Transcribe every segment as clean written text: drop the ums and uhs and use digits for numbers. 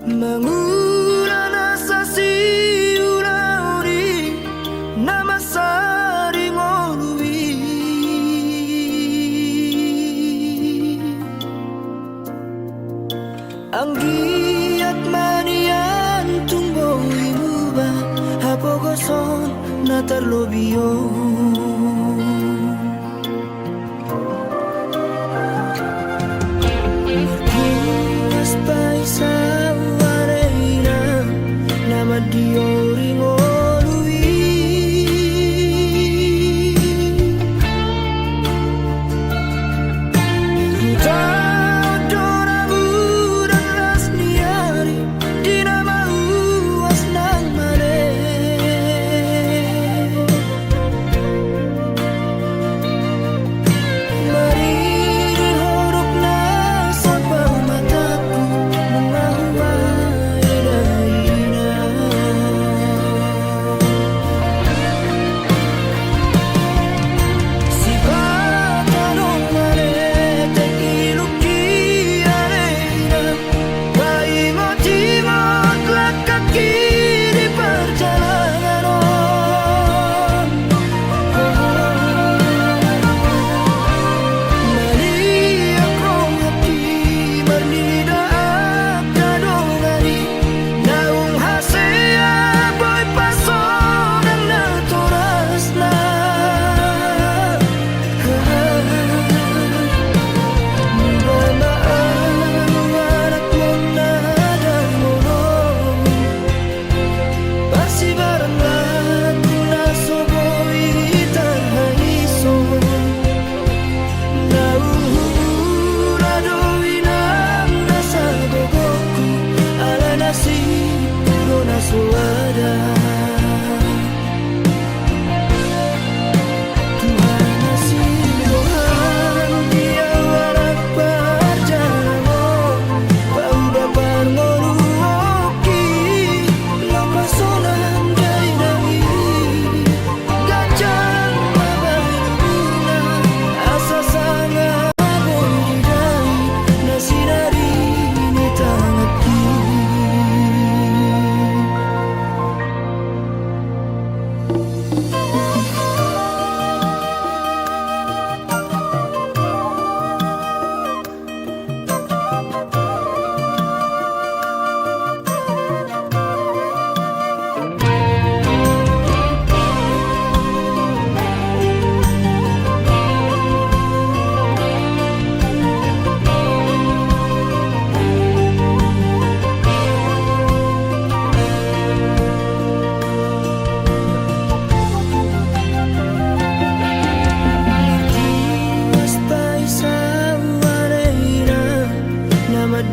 Mangura nasa siulauri nama sari ngolui anggiat manian tumbo imuba hapogoson natarlobio martinas paisa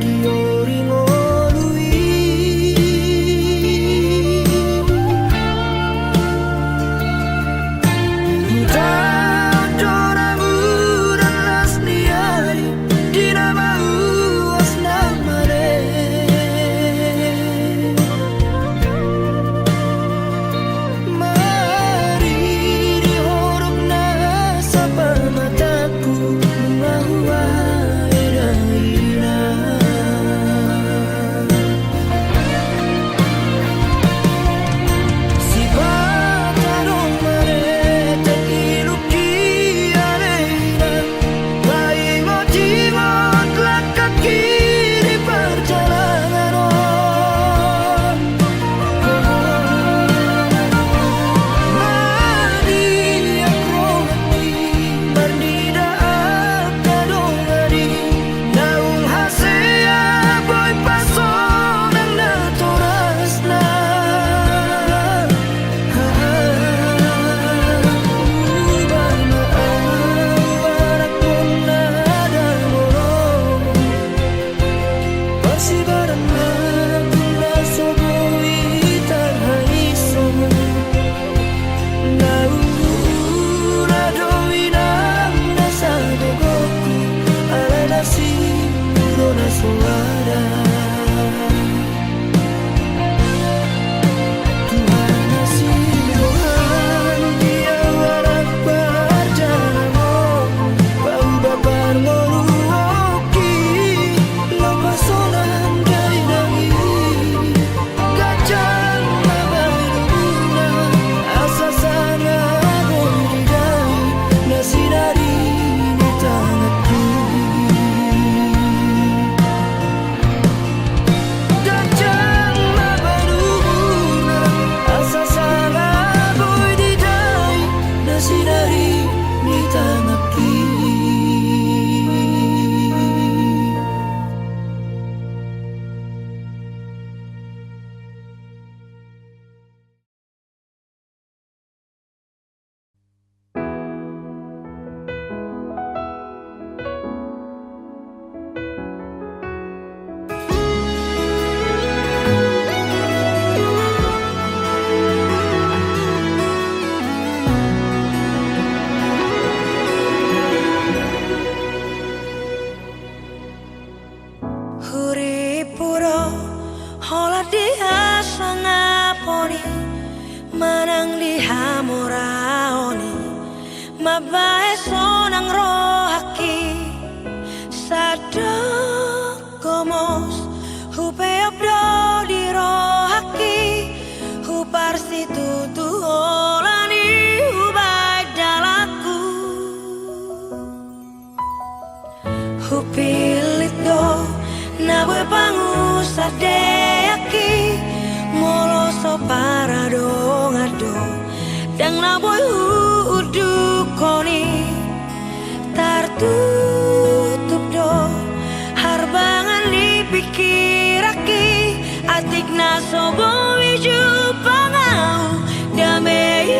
Diori ngolui Hutau doramu dan lasniari di nama uas nang mane Mari dihorok na sampai mataku mengahuai daina mabae sonang rohaki sadok komos hupe obdo di rohaki hupar situ tuholani hubaik dalaku hupilit do nawe pangusadeyaki moloso paradong ado dang naboy udukoni tartutup do harbangan dipikiraki atik nasobo wiju pangau damai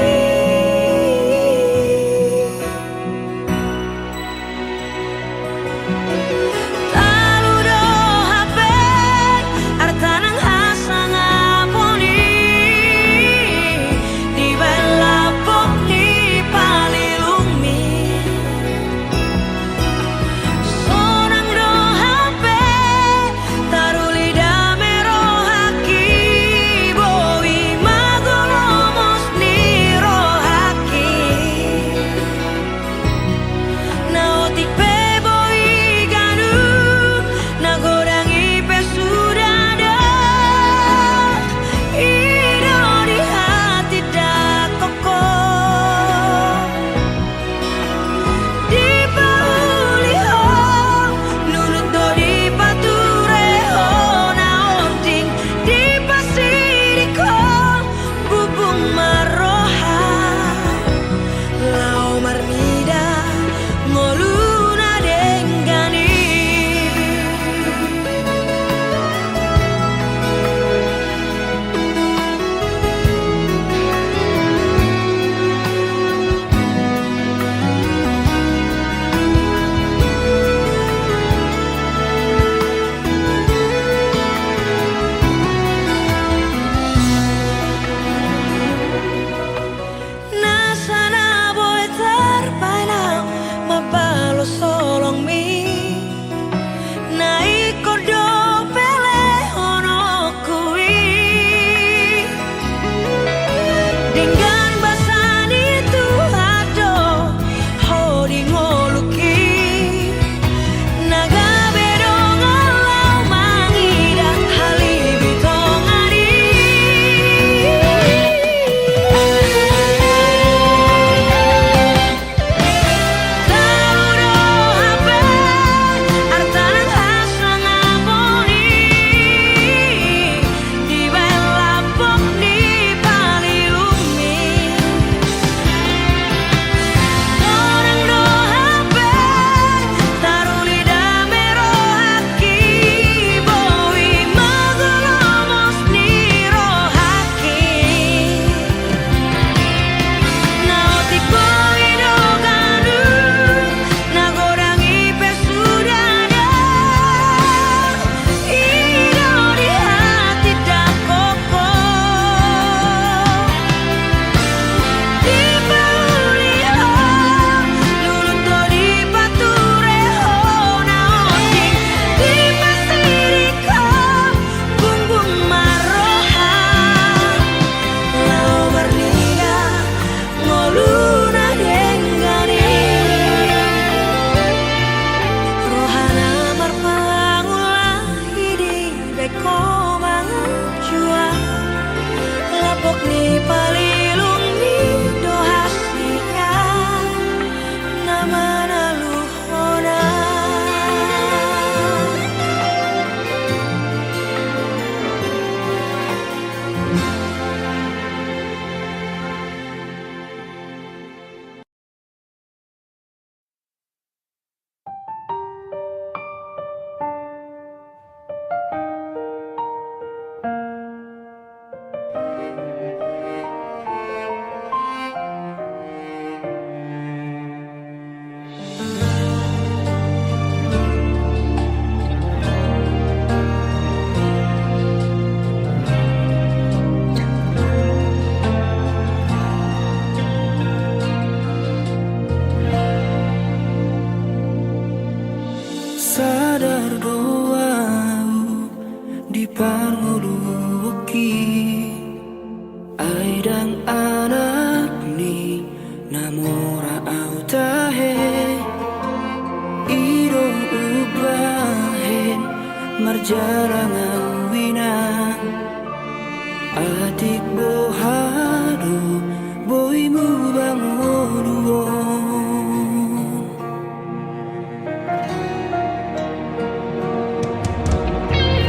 Ai dan anak ni namora au jarangan winang adik bohado boimu bangonuon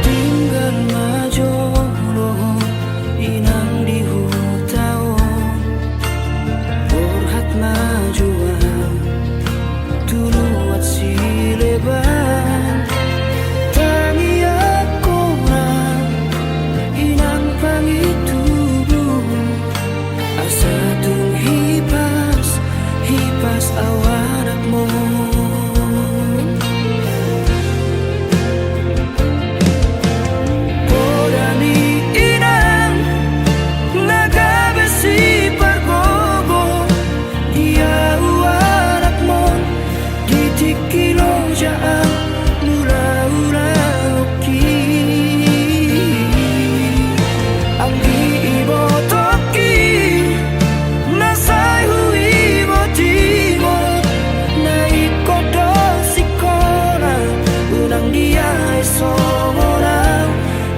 tinggal majolo inang di hutaon borhat majuan tuluat sileban tangi aku inang pangitubuh asa tung hipas hipas awanak mo podani inang nagabesi pargogo dia awanak mo ditikilo jaan mula-ula oki ang ibo toki nasay hui mo timo na ikodo sikora unang dia esomorang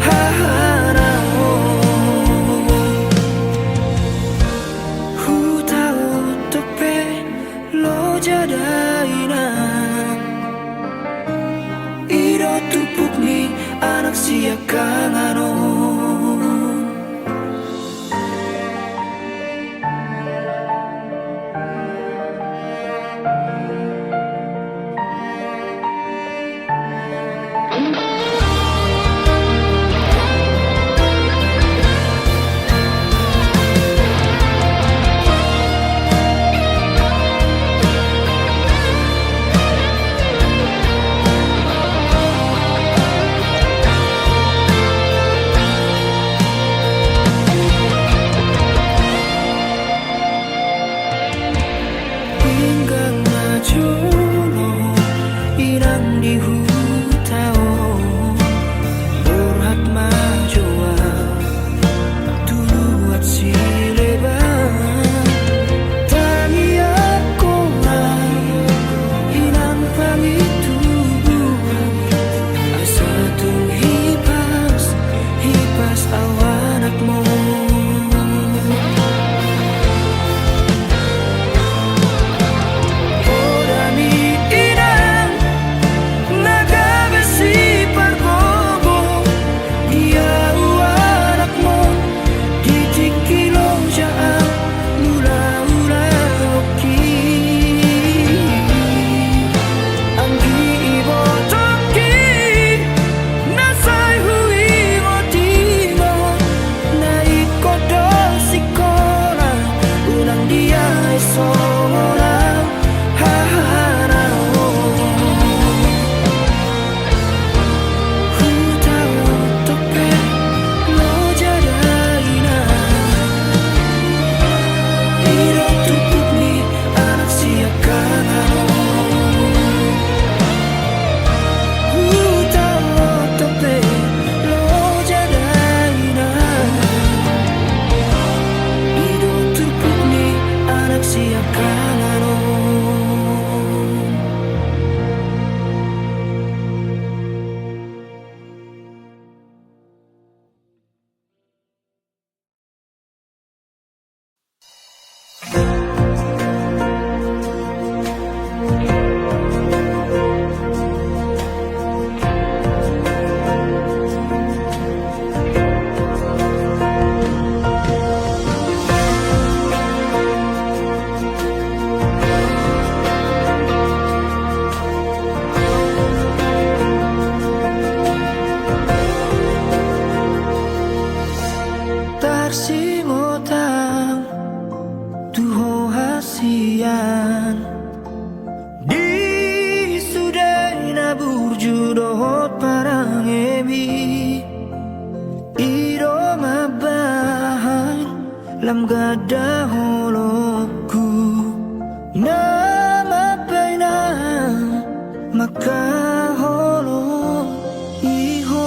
haharao hutao tope lo jadainang iro tupuk ni anak siya kanganon pinggang majulo inang di hutao borhat majoa tuluat sileban tangi aku inang pangitubuh asa tung hipas hipas awanak mo podani inang nagabesi pargogo dia awanak mo ditikilo jaan mula-ula oki ang ibo toki nasay hui mo timo na ikodo sikora unang dia esomorang haharao hutao tope lo jadainang iro tupuk ni anak siya kanganon hutao tope lo jadainang iro tupuk ni anak siya kanganon tarsimotang tuho hasian di sudai nabur judohot parang emi iro mabahan lam gada holokku nama pena maka holo iho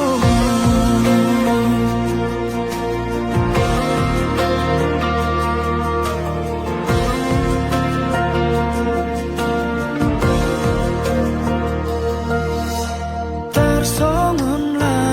tersongon lah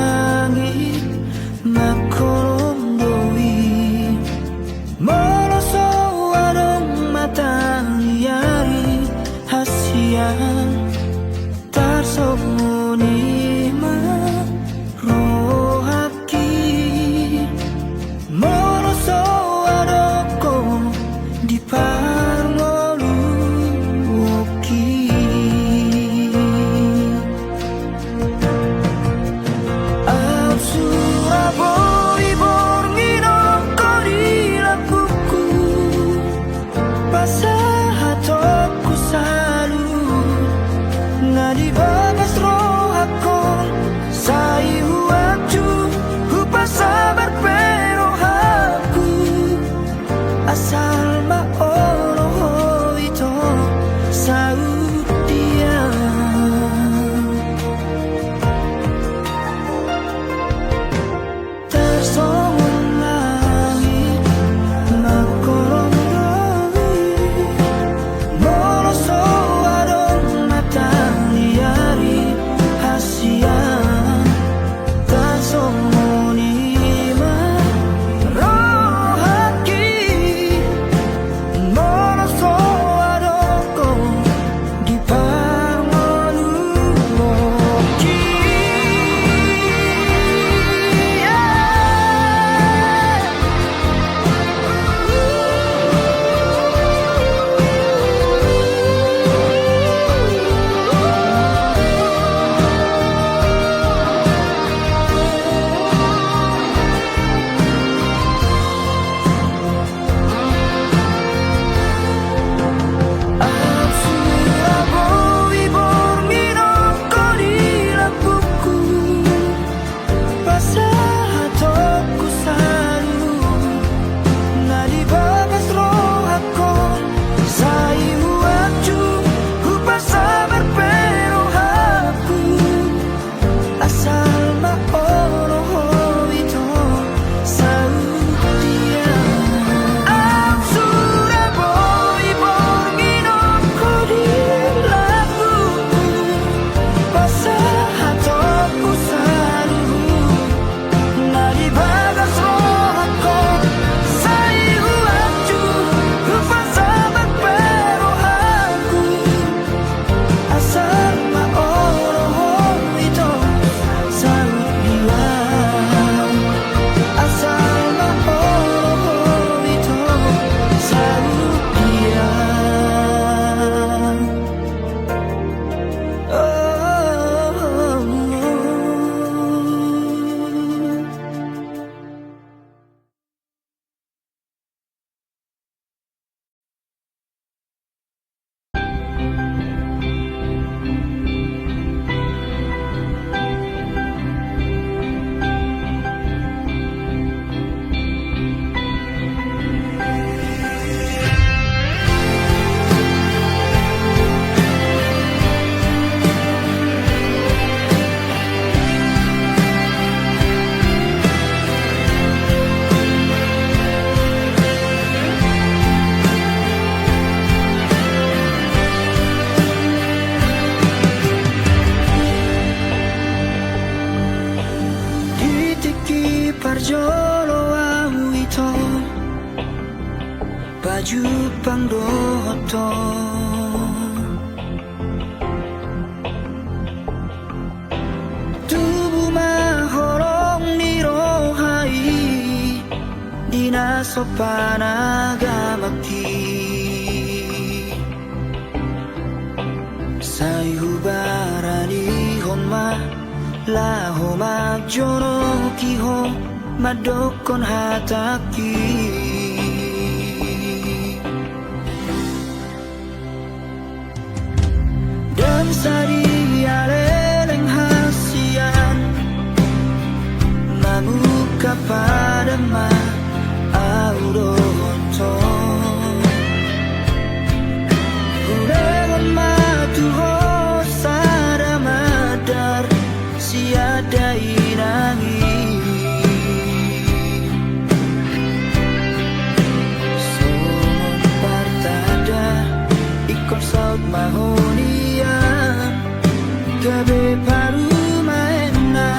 parjolo au ito baju pangdoto tubuh mahorong nirohai dinasopanagamaki sayubarani honma laho magjono kiho madokon hataki dan sari aleleng hasian mamuka pada ma auronto urengon matuho sada madar siada inangi somon partada ikon saut mahonia gabe paru maena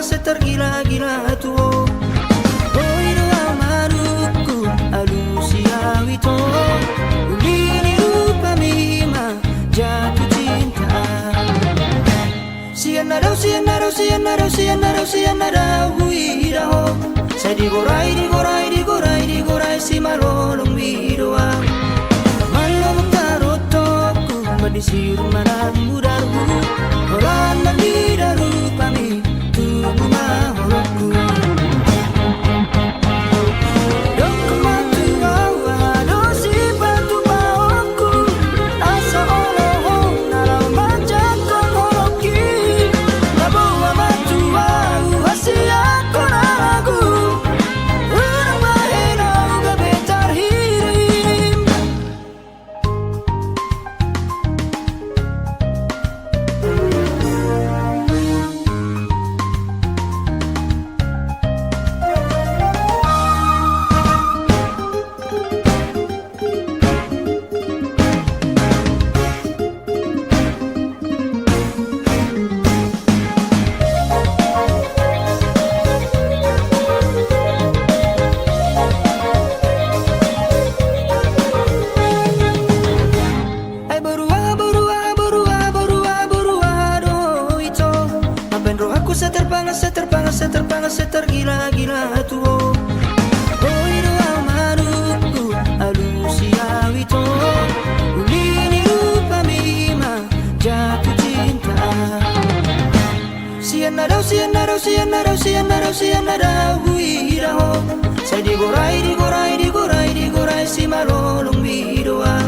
setergila-gila tuh. Oi doa maruku alusia wito, ulili rupa mima jatuh cinta. Sianarau huiraho, saya digorai si malolong widoa. Malam tarotoku madisir manan mudarku, orang mandidaru pami tubuh maholoku. Dong kematu awa dosi batu bawaku, asa oloho narau macam kongoloki. Nabawa matu au hasia konaragu, urang bahenau gabetar hirim. Ay berua do ito. Mabenro aku seterpana setergila-gila tuh. Oi doa maruku alusia wito, ulini rupa mima jatuh cinta. Sianarau huiraho, saya digorai si malolong widoa.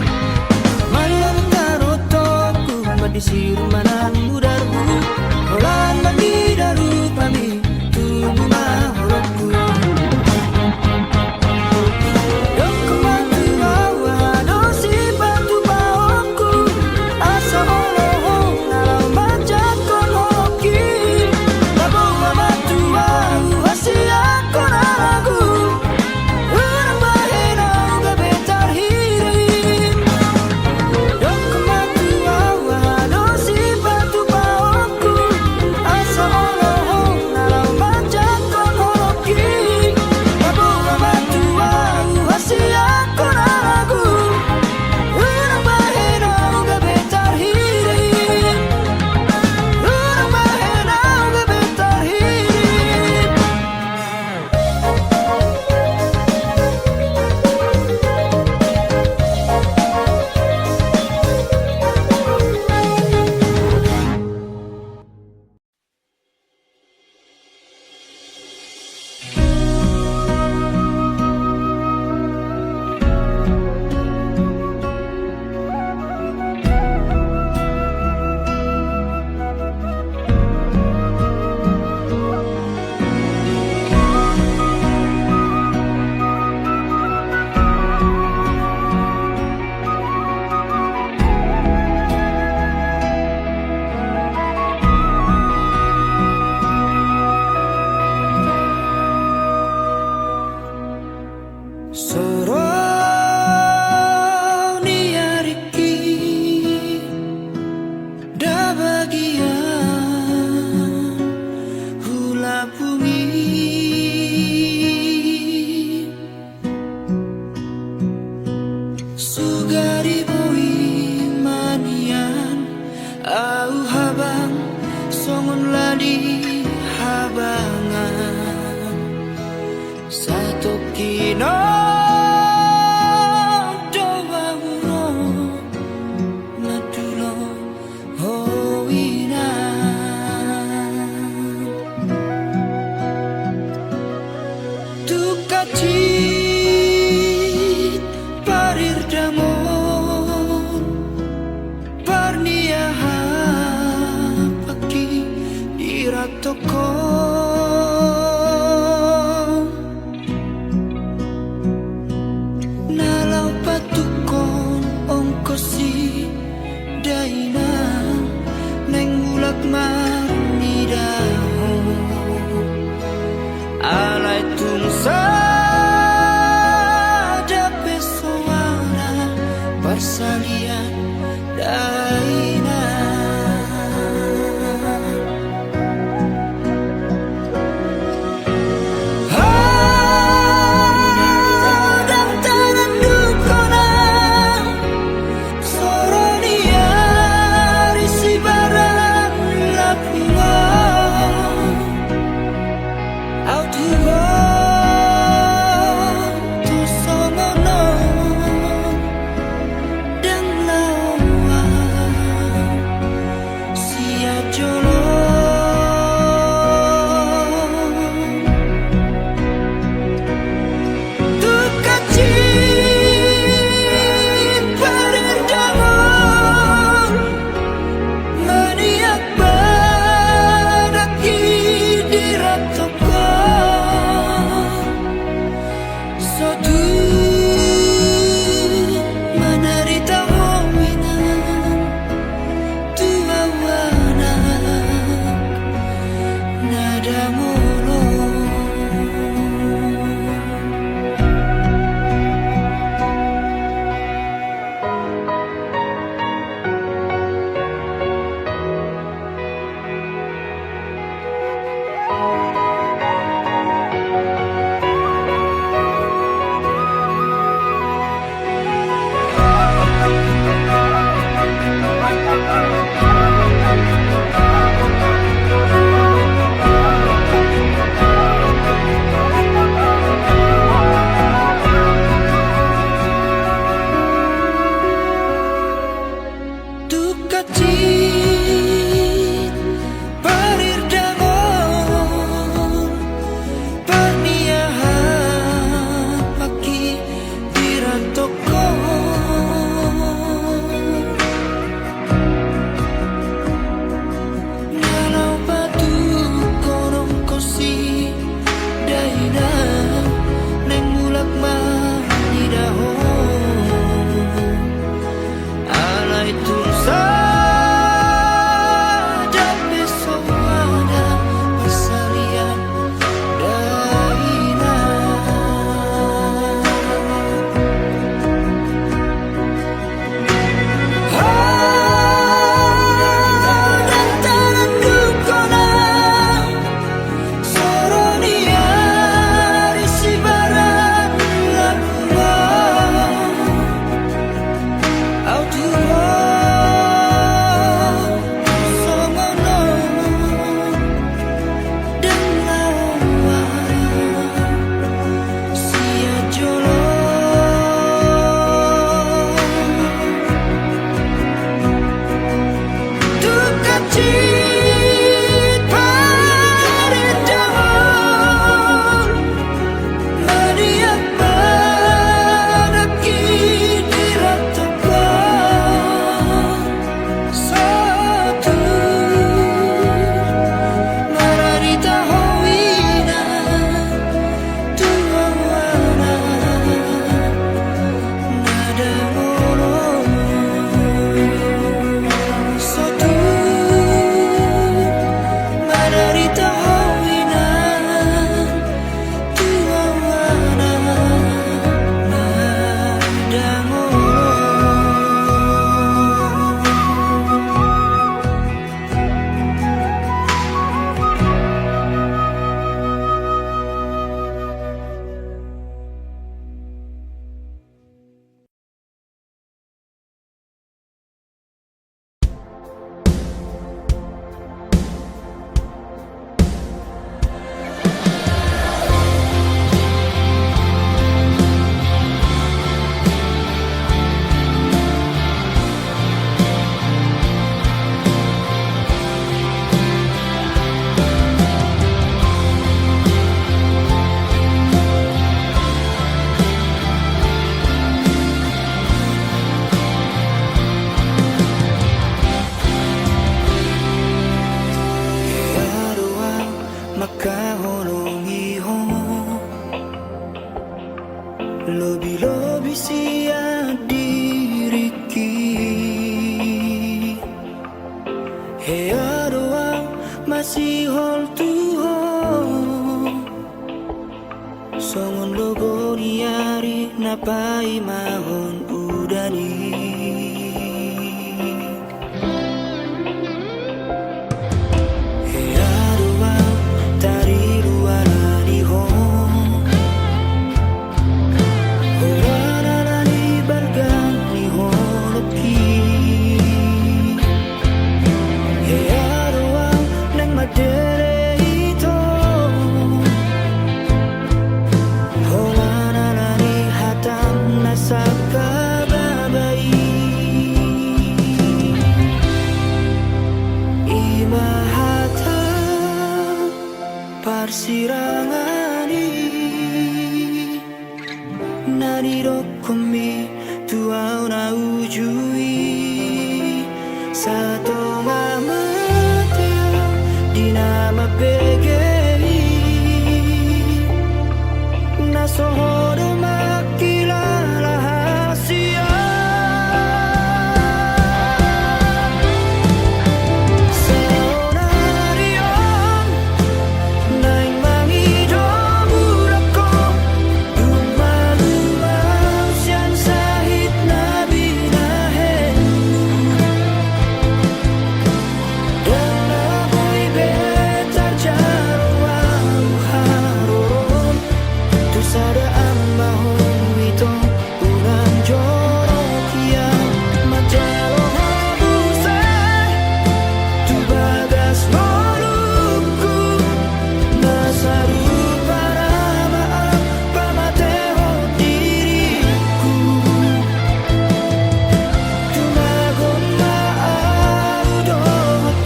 Malam tarotoku madisir manan mudarku, orang mandidaru pami tubuh maholoku. Dong kematu awa dosi batu bawaku, asa oloho narau macam kongoloki. Nabawa matu au hasia konaragu, urang bahenau gabetar hirim. Dong kematu awa dosi batu bawaku, asa oloho narau macam kongoloki. Nabawa matu au hasia konaragu, urang bahenau gabetar hirim. Urang bahenau gabetar hirim. Soroni ariki da bagian hula bumi, sugari boi manian au habang songon lali habangan satu kino doa uro natulo hoina. Tukacit parir damon parniaha paki iratoko. Nalau patukon ongkosi daina neng mulak marnidaho, alai tungsa dape soana persalian daina. Hea doang masih hold to hold. Songon logo niari napai mahon udani. Hea doang tari luara ni hong. Horana nani bargang ni honopi. Hea doang nang madere ito. Horana nani hatam nasaka babai. Imahata parsirangani. Nariro komi tuau na ujui. Sato ngamate dinama pegei. Nasohoro makilala hasia. Seonarion naing mangido burako. Lumalumaw siyan sahit na binahen. Dan ako'y betar jaraw haron. Tu sadaan mahon ito unang jorokia. Majalo habusay tu bagas molukku. Nasaru para maaf pamateho diriku. Tumagon maaudo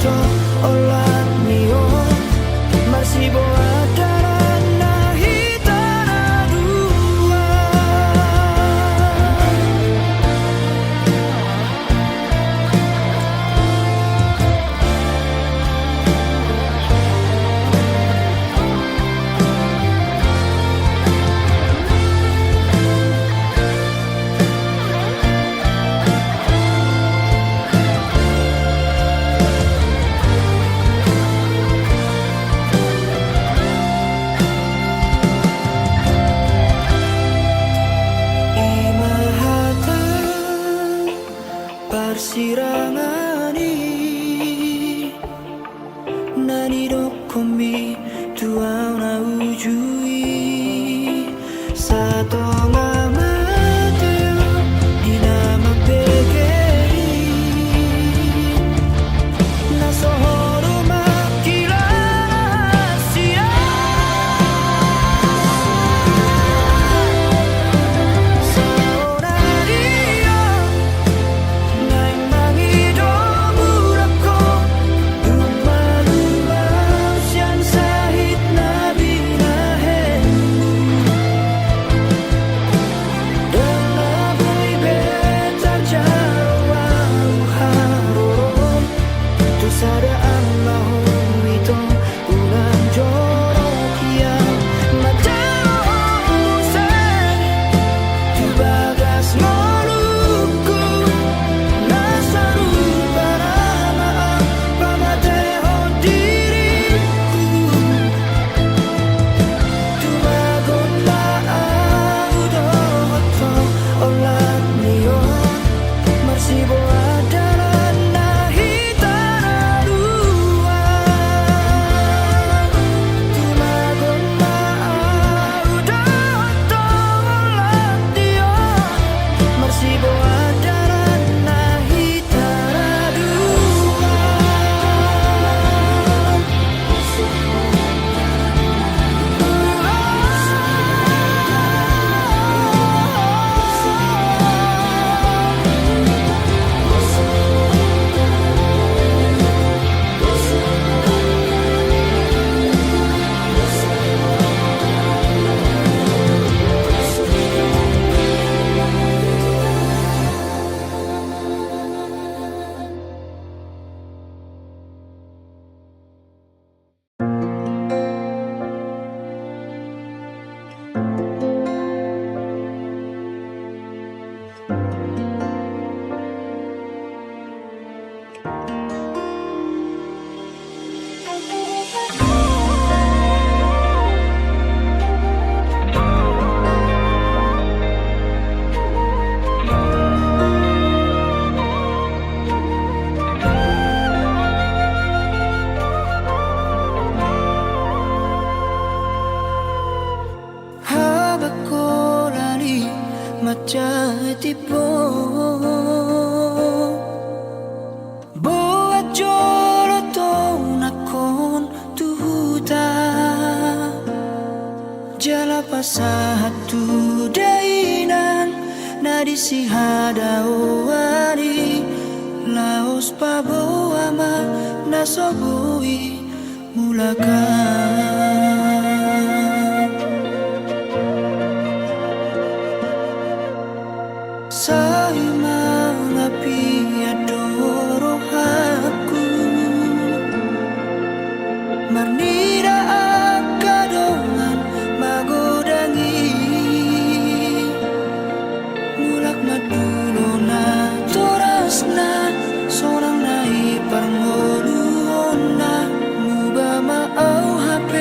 to olat niyo. Marsibo adaran na hitara dua. Imahata parsirangani. Nanido komi tuau na ujui. Sato ngamateo dinama pegei. Nasohoro makilala sia. Seonarion naing mangido burako. Lumalumaw siyan sahit na binahen. Dan ako'y betar jaraw haron. Tu sadaan satu dainan nadi si hadawari laos pabo ama nasobui mulakan say mangapi adoro aku manira akadongan magodangi mulak madulo na toras na sorang nai parngoluon na muba maau hap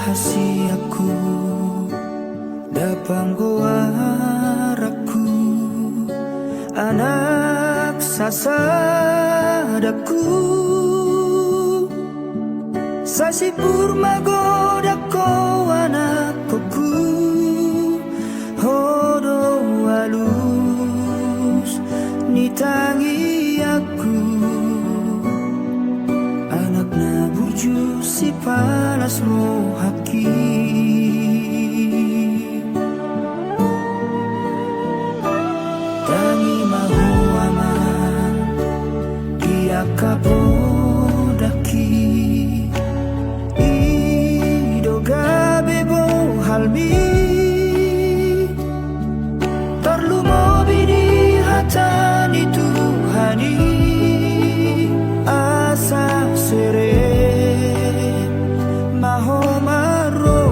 Hasiaku dapang goaraku anak sasadaku sasipur magodako anak koku hodo walus nitangi aku anak na burju si palas mo haki tangi mahu aman dia kapodaki idoga bebo halmi perlu mo bini hatani Tuhani asa sere maho maro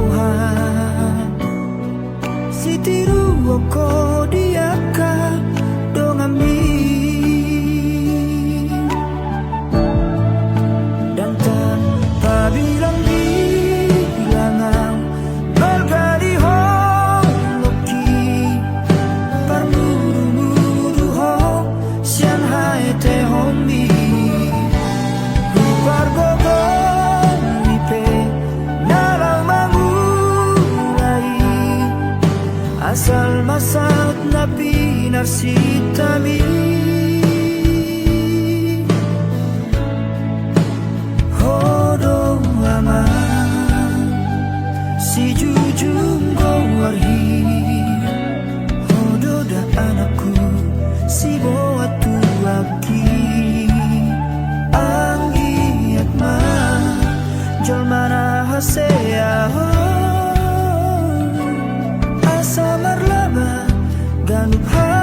marsitami Hodo aman si jujung gowarhi Hodo da anakku si boat tuaki Anggiat ma Jolmana hasea Asa marlaba Ganup